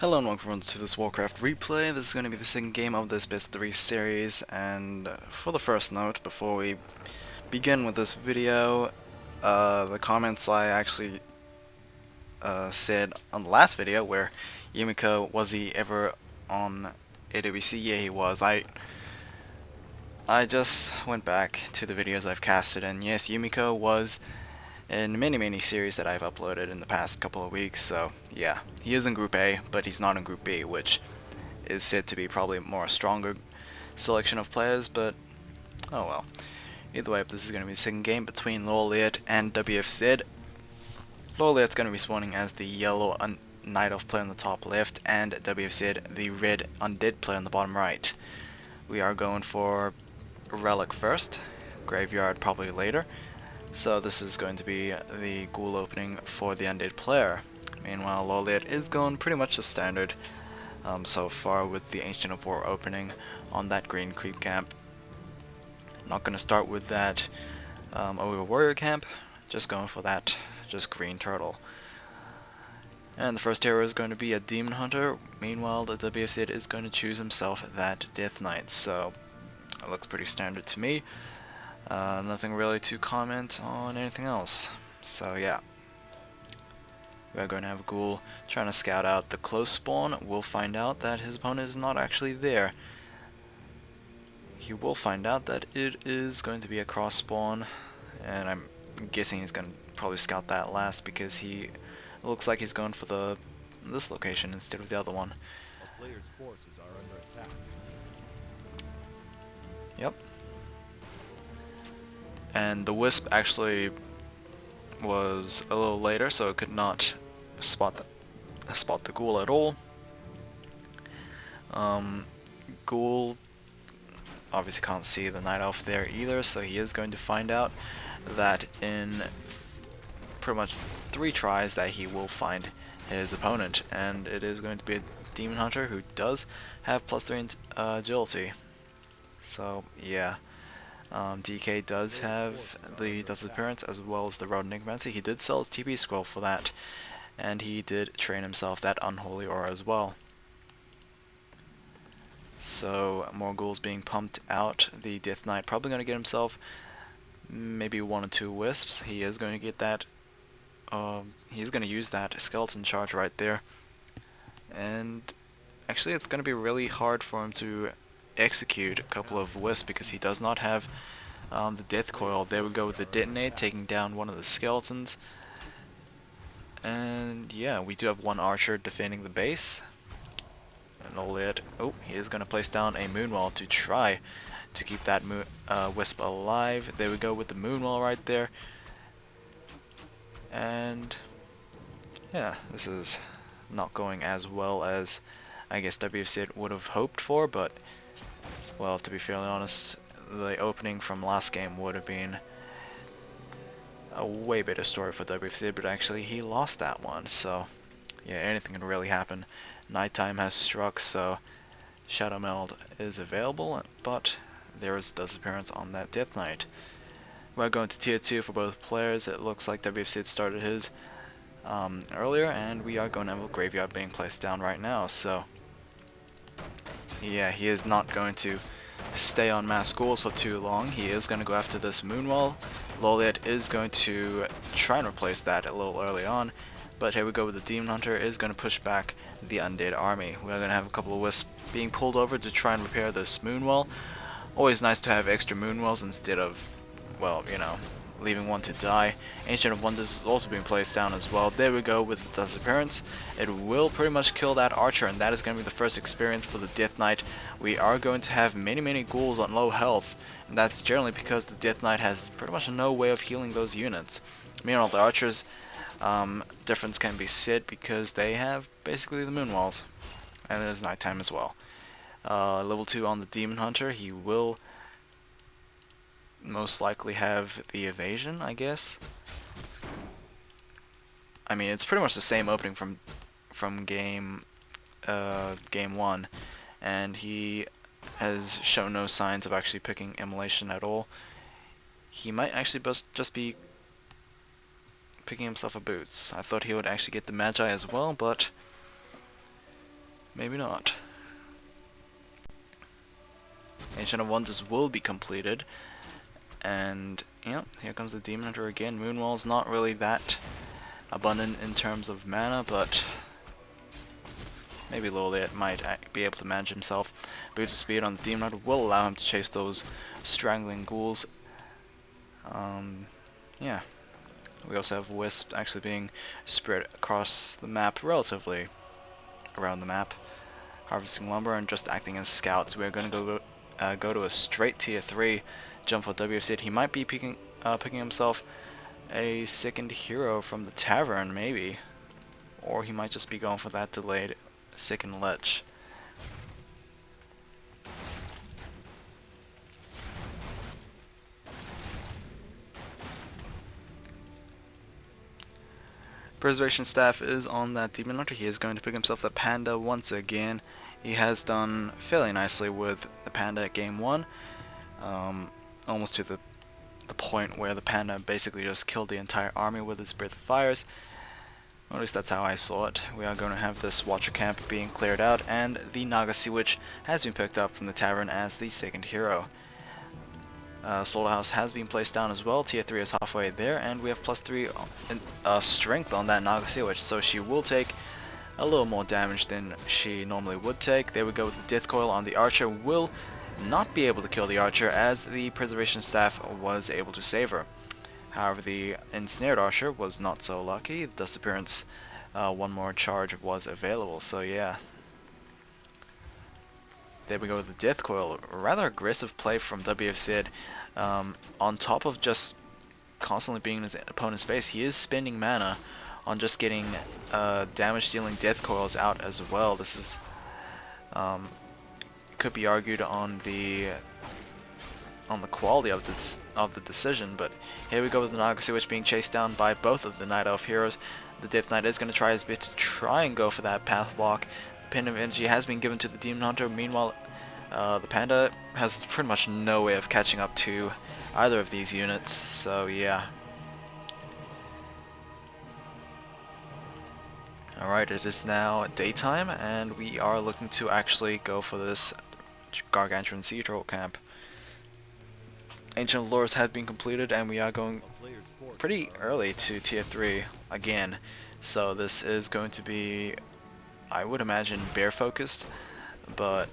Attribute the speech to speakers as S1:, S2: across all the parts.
S1: Hello and welcome to this Warcraft replay. This is going to be the second game of this Best 3 series, and for the first note, before we begin with this video, the comments I actually said on the last video where Yumiko, was he ever on AWC? Yeah, he was. I just went back to the videos I've casted, and yes, Yumiko was in many series that I've uploaded in the past couple of weeks, so yeah, he is in Group A, but he's not in Group B, which is said to be probably more a stronger selection of players, but oh well. Either way, this is going to be the second game between LawLiet and WFZ. LawLiet's going to be spawning as the yellow Night Elf player on the top left, and WFZ the red Undead player on the bottom right. We are going for Relic first, Graveyard probably later. So this is going to be the ghoul opening for the undead player. Meanwhile, LawLiet is going pretty much the standard so far with the Ancient of War opening on that green creep camp. Not going to start with that over warrior camp, just going for that just green turtle. And the first hero is going to be a demon hunter. Meanwhile, the WFZ is going to choose himself that Death Knight, so it looks pretty standard to me. Nothing really to comment on anything else. So yeah. We are going to have a ghoul trying to scout out the close spawn. We'll find out that his opponent is not actually there. He will find out that it is going to be a cross spawn, and I'm guessing he's going to probably scout that last because he looks like he's going for this location instead of the other one.
S2: A player's forces are under attack.
S1: Yep. And the wisp actually was a little later, so it could not spot the ghoul at all. Ghoul obviously can't see the night elf there either, so he is going to find out that in pretty much 3 tries that he will find his opponent, and it is going to be a demon hunter who does have +3 agility. So yeah. DK does have the disappearance as well as the road necromancy. He did sell his TP scroll for that, and he did train himself that unholy aura as well. So more ghouls being pumped out. The Death Knight probably going to get himself maybe 1 or 2 wisps. He is going to get that. He's going to use that skeleton charge right there, and actually it's going to be really hard for him to execute a couple of wisps because he does not have the death coil. There we go with the detonate, taking down one of the skeletons. And yeah, we do have 1 archer defending the base. And LawLiet, oh, he is going to place down a moonwall to try to keep that wisp alive. There we go with the moonwall right there. And yeah, this is not going as well as I guess WFZ would have hoped for, but well, to be fairly honest, the opening from last game would have been a way better story for WFZ, but actually he lost that one, so yeah, anything can really happen. Nighttime has struck, so Shadow Meld is available, but there is disappearance on that Death Knight. We're going to tier 2 for both players. It looks like WFZ started his earlier, and we are going to have a graveyard being placed down right now, so yeah, he is not going to stay on mass ghouls for too long. He is going to go after this moonwall. LawLiet is going to try and replace that a little early on, but here we go with the demon hunter is going to push back the undead army. We're going to have a couple of wisps being pulled over to try and repair this moonwall. Always nice to have extra moonwells instead of, well, you know, leaving one to die. Ancient of Wonders is also being placed down as well. There we go with the disappearance. It will pretty much kill that archer, and that is going to be the first experience for the Death Knight. We are going to have many ghouls on low health, and that's generally because the Death Knight has pretty much no way of healing those units. Meanwhile, the archers, difference can be said because they have basically the moon walls, and it is nighttime as well. Level 2 on the Demon Hunter, he will most likely have the evasion, I guess. I mean, it's pretty much the same opening from game 1, and he has shown no signs of actually picking Immolation at all. He might actually just be picking himself a boots. I thought he would actually get the Magi as well, but maybe not. Ancient of Wonders will be completed. And, yeah, here comes the Demon Hunter again. Moonwall's not really that abundant in terms of mana, but maybe LawLiet might be able to manage himself. Boost of speed on the Demon Hunter will allow him to chase those strangling ghouls. Yeah. We also have Wisps actually being spread across the map, relatively around the map, harvesting lumber and just acting as scouts. We're going to go to a straight tier 3 jump for WFZ. He might be picking himself a second hero from the tavern, maybe. Or he might just be going for that delayed second lich. Preservation Staff is on that Demon Hunter. He is going to pick himself the Panda once again. He has done fairly nicely with the Panda at game 1. Almost to the point where the Panda basically just killed the entire army with his Breath of Fires. Or at least that's how I saw it. We are going to have this Watcher camp being cleared out, and the Naga Sea Witch has been picked up from the tavern as the second hero. Slaughterhouse has been placed down as well. Tier 3 is halfway there, and we have +3 strength on that Naga Sea Witch, so she will take a little more damage than she normally would take. There we go with the Death Coil on the Archer. Will not be able to kill the Archer as the Preservation Staff was able to save her. However, the Ensnared Archer was not so lucky. The Disappearance, one more charge was available, so yeah. There we go with the Death Coil. Rather aggressive play from WFZ. On top of just constantly being in his opponent's space, he is spending mana on just getting damage dealing Death Coils out as well. This is could be argued on the quality of the decision, but here we go with the Naga Sea Witch being chased down by both of the Night Elf heroes. The Death Knight is going to try his best to try and go for that path walk. Pin of Energy has been given to the Demon Hunter. Meanwhile, the Panda has pretty much no way of catching up to either of these units, so yeah. Alright, it is now daytime, and we are looking to actually go for this Gargantuan Sea Troll camp. Ancient Lores has been completed, and we are going pretty early to tier 3 again. So this is going to be, I would imagine, bear focused, but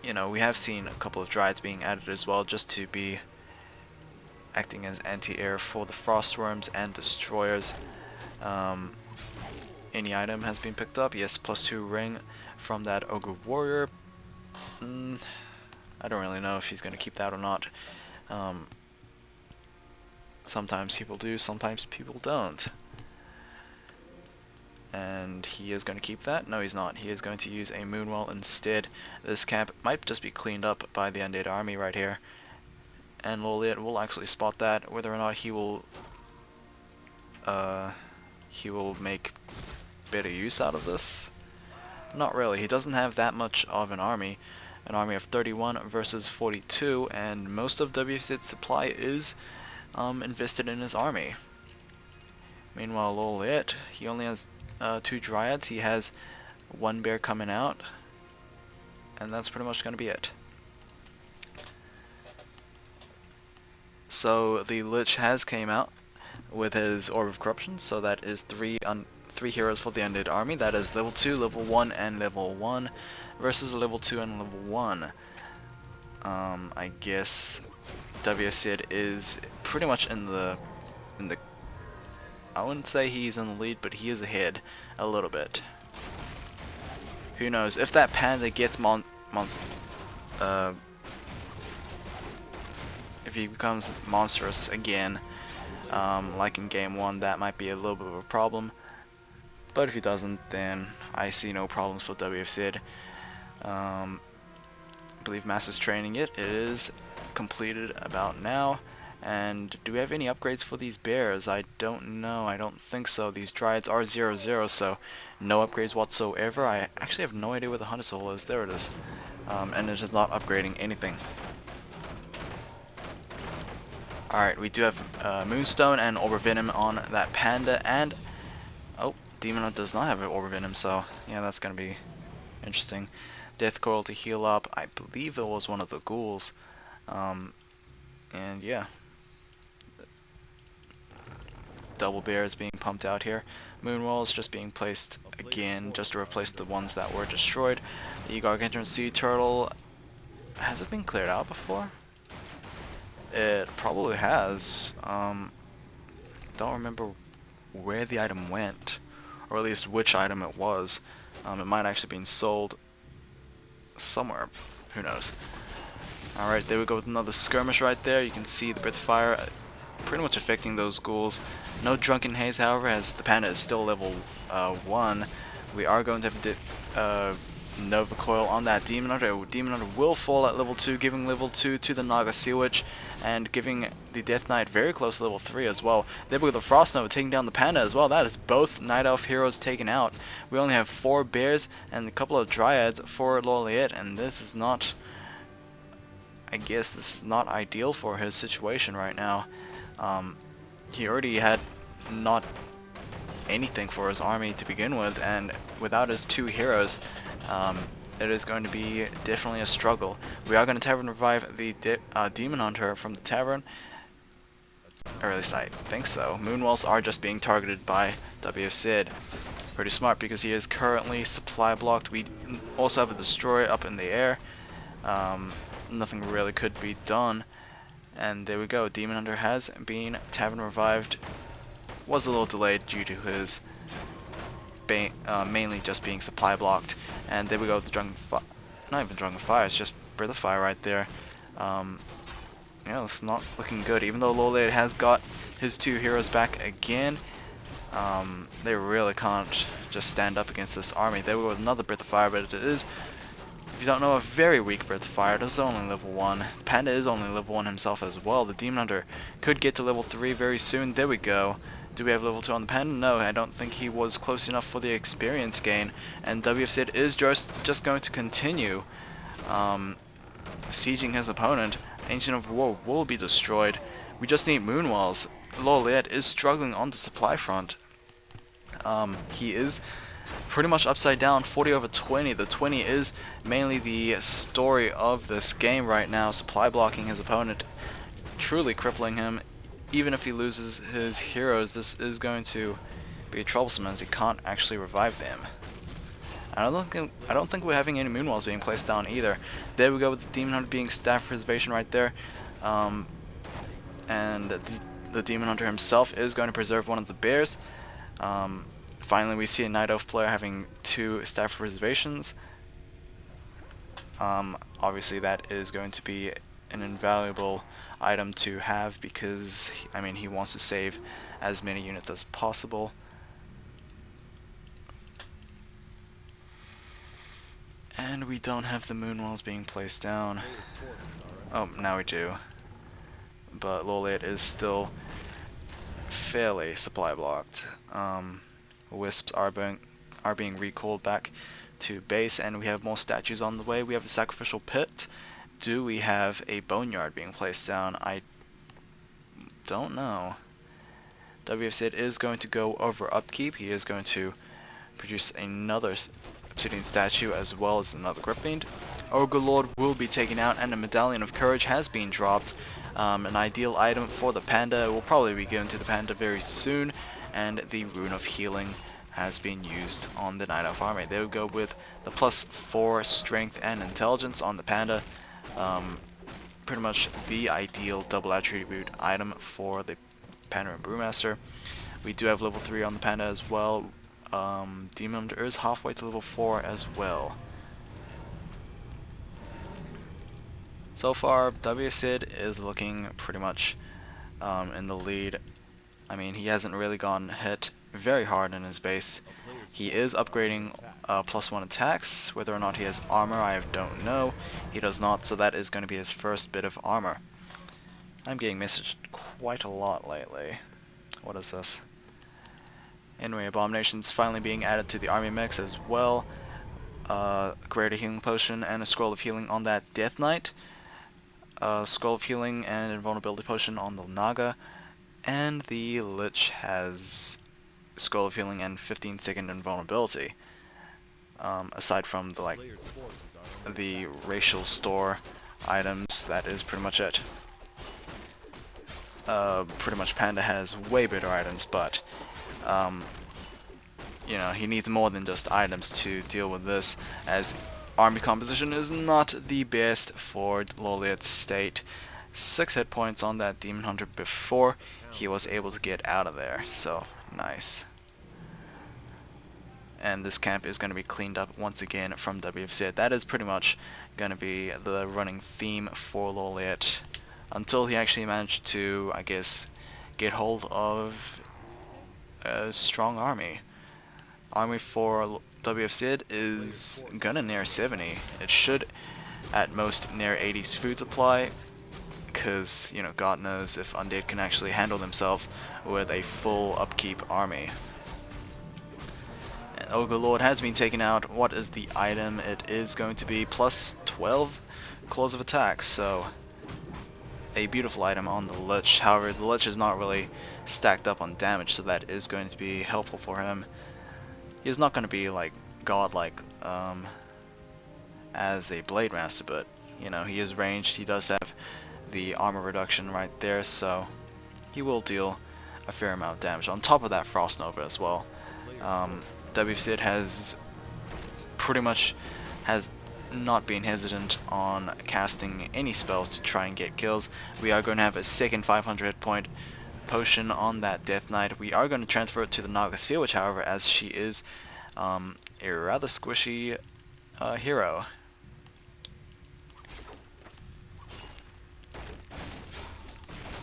S1: you know, we have seen a couple of Dryads being added as well, just to be acting as anti-air for the Frostworms and Destroyers. Any item has been picked up. Yes, +2 ring from that Ogre Warrior. I don't really know if he's going to keep that or not. Sometimes people do, sometimes people don't. And he is going to keep that? No, he's not. He is going to use a Moonwall instead. This camp might just be cleaned up by the Undead Army right here. And LawLiet will actually spot that. Whether or not he will make better use out of this, not really. He doesn't have that much of an army. An army of 31 versus 42, and most of WFZ's supply is invested in his army. Meanwhile, LawLiet, he only has 2 Dryads. He has 1 bear coming out, and that's pretty much going to be it. So the Lich has came out with his Orb of Corruption, so that is 3 heroes for the Undead Army. That is level 2, level 1, and level 1 versus level 2 and level 1. I guess WFZ is pretty much in the I wouldn't say he's in the lead, but he is ahead a little bit. Who knows, if that Panda gets if he becomes monstrous again, like in game 1, that might be a little bit of a problem. But if he doesn't, then I see no problems for WFZ. I believe Master's training it. It is completed about now. And do we have any upgrades for these bears? I don't know. I don't think so. These Dryads are 0-0, so no upgrades whatsoever. I actually have no idea where the Hunter Soul is. There it is. And it is not upgrading anything. Alright, we do have Moonstone and Orb of Venom on that Panda, and oh, Demon Hunter does not have an Orb of Venom, so yeah, that's going to be Interesting. Death Coil to heal up. I believe it was one of the ghouls. And yeah. Double bear is being pumped out here. Moonwall is just being placed again just to replace the ones that were destroyed. The Gargantuan Sea Turtle, has it been cleared out before? It probably has. Don't remember where the item went, or at least which item it was. It might actually been sold somewhere. Who knows? Alright, there we go with another skirmish right there. You can see the Breath of Fire pretty much affecting those ghouls. No Drunken Haze, however, as the panda is still level 1. We are going to have Nova Coil on that Demon Hunter. Demon Hunter will fall at level 2, giving level 2 to the Naga Sea Witch, and giving the Death Knight very close to level 3 as well. There we go, the Frost Nova taking down the panda as well. That is both Night Elf heroes taken out. We only have 4 bears and a couple of dryads for LawLiet, and this is not... I guess this is not ideal for his situation right now. He already had not anything for his army to begin with, and without his 2 heroes, it is going to be definitely a struggle. We are going to Tavern Revive the Demon Hunter from the Tavern, or at least I think so. Moonwalls are just being targeted by WFZ. Pretty smart because he is currently supply blocked. We also have a Destroyer up in the air. Nothing really could be done. And there we go, Demon Hunter has been Tavern Revived. Was a little delayed due to his mainly just being supply blocked. And there we go, the not even Drunken Fire, it's just Breath of Fire right there. Yeah, it's not looking good. Even though LawLiet has got his 2 heroes back again, they really can't just stand up against this army. There we go with another Breath of Fire, but it is, if you don't know, a very weak Breath of Fire. It is only level 1. Panda is only level 1 himself as well. The Demon Hunter could get to level 3 very soon. There we go. Do we have level 2 on the Panda? No, I don't think he was close enough for the experience gain. And WFZ is just going to continue sieging his opponent. Ancient of War will be destroyed. We just need Moonwalls. LawLiet is struggling on the supply front. He is pretty much upside down, 40 over 20. The 20 is mainly the story of this game right now, supply blocking his opponent, truly crippling him. Even if he loses his heroes, this is going to be troublesome as he can't actually revive them. I don't think we're having any Moonwalls being placed down either. There we go with the Demon Hunter being staff preservation right there. And the Demon Hunter himself is going to preserve one of the bears. Finally, we see a Night Elf player having 2 staff preservations. Obviously, that is going to be an invaluable item to have because, I mean, he wants to save as many units as possible. And we don't have the Moonwalls being placed down. Oh, now we do. But LawLiet is still fairly supply blocked. Wisps are being recalled back to base, and we have more statues on the way. We have a sacrificial pit. Do we have a boneyard being placed down? I don't know. WFZ is going to go over upkeep. He is going to produce another obsidian statue as well as another Grip Fiend. Ogre Lord will be taken out, and a Medallion of Courage has been dropped. An ideal item for the Panda. Will probably be given to the Panda very soon. And the Rune of Healing has been used on the Night Elf army. There we go with the +4 strength and intelligence on the Panda. Pretty much the ideal double attribute item for the Panda and Brewmaster. We do have level 3 on the Panda as well. Demon Hunter is halfway to level 4 as well. So far, WFZ is looking pretty much in the lead. I mean, he hasn't really gone hit very hard in his base. He is upgrading +1 attacks. Whether or not he has armor, I don't know. He does not, so that is going to be his first bit of armor. I'm getting messaged quite a lot lately. What is this? Anyway, Abomination's finally being added to the army mix as well. Greater Healing Potion and a Scroll of Healing on that Death Knight. Scroll of Healing and Invulnerability Potion on the Naga. And the Lich has Scroll of Healing and 15-second invulnerability. aside from the
S2: Player's forces are under
S1: the
S2: attack.
S1: racial store items. That is pretty much it. Pretty much Panda has way better items, but you know, he needs more than just items to deal with this, as army composition is not the best for LawLiet's state. 6 hit points on that Demon Hunter before he was able to get out of there, so nice. And this camp is going to be cleaned up once again from WFZ. That is pretty much going to be the running theme for LawLiet until he actually managed to, I guess, get hold of a strong army. Army for WFZ is gonna near 70. It should at most near 80's food supply, because, you know, God knows if Undead can actually handle themselves with a full upkeep army. And Ogre Lord has been taken out. What is the item? It is going to be plus 12 claws of attack, so a beautiful item on the Lich. However, the Lich is not really stacked up on damage, so that is going to be helpful for him. He's not going to be like godlike as a Blade Master, but you know, he is ranged. He does have the armor reduction right there, so he will deal a fair amount of damage. On top of that, Frost Nova as well. WFZ has pretty much not been hesitant on casting any spells to try and get kills. We are going to have a second 500 hit point potion on that Death Knight. We are going to transfer it to the Naga Sea Witch, however, as she is a rather squishy hero.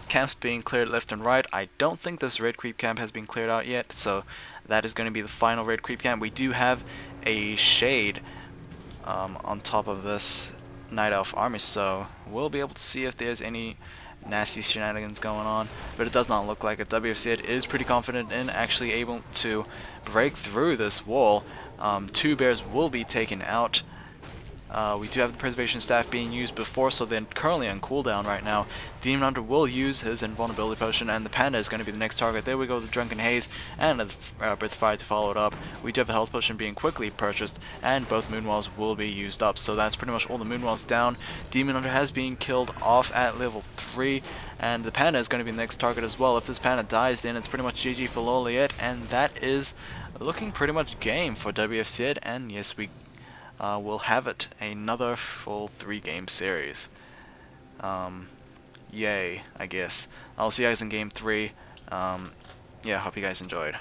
S1: Camps being cleared left and right. I don't think this red creep camp has been cleared out yet, so that is going to be the final red creep camp. We do have a shade on top of this Night Elf army, so we'll be able to see if there's any nasty shenanigans going on, but it does not look like it. WFZ is pretty confident in actually able to break through this wall. 2 bears will be taken out. We do have the preservation staff being used before, so they're currently on cooldown right now. Demon Hunter will use his invulnerability potion, and the Panda is going to be the next target. There we go, the Drunken Haze and the Breath of Fire to follow it up. We do have the health potion being quickly purchased, and both Moonwalls will be used up. So that's pretty much all the Moonwalls down. Demon Hunter has been killed off at level 3, and the Panda is going to be the next target as well. If this Panda dies, then it's pretty much GG for LawLiet, and that is looking pretty much game for WFZ, and yes, we we'll have it another full 3-game series. Yay, I guess. I'll see you guys in game 3. Yeah, hope you guys enjoyed.